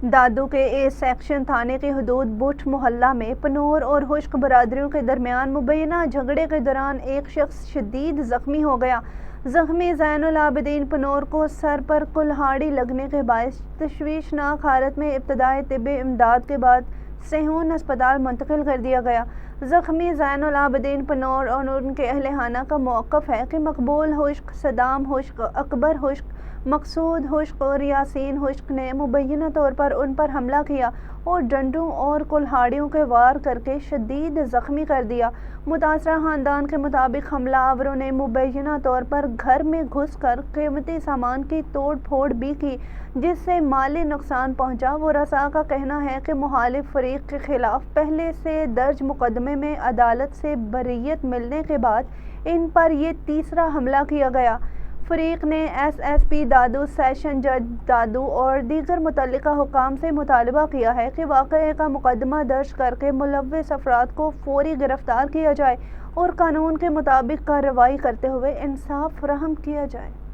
دادو کے A section تھانے کی حدود بٹھ محلہ میں پنور اور خشک برادریوں کے درمیان مبینہ جھگڑے کے دوران ایک شخص شدید زخمی ہو گیا۔ زخمی زین العابدین پنور کو سر پر کلہاڑی لگنے کے باعث تشویشناک حالت میں ابتدائی طبی امداد کے بعد صہیون اسپتال منتقل کر دیا گیا۔ زخمی زین العابدین پنور اور ان کے اہل خانہ کا موقف ہے کہ مقبول خشک، صدام خشک، اکبر خشک، مقصود خشک اور یاسین خشک نے مبینہ طور پر ان پر حملہ کیا اور ڈنڈوں اور کلہاڑیوں کے وار کر کے شدید زخمی کر دیا۔ متاثرہ خاندان کے مطابق حملہ آوروں نے مبینہ طور پر گھر میں گھس کر قیمتی سامان کی توڑ پھوڑ بھی کی جس سے مالی نقصان پہنچا۔ ورثاء کا کہنا ہے کہ مخالف فریق کے خلاف پہلے سے درج مقدمے میں عدالت سے بریت ملنے کے بعد ان پر یہ تیسرا حملہ کیا گیا۔ فریق نے ایس ایس پی دادو، سیشن جج دادو اور دیگر متعلقہ حکام سے مطالبہ کیا ہے کہ واقعے کا مقدمہ درج کر کے ملوث افراد کو فوری گرفتار کیا جائے اور قانون کے مطابق کارروائی کرتے ہوئے انصاف فراہم کیا جائے۔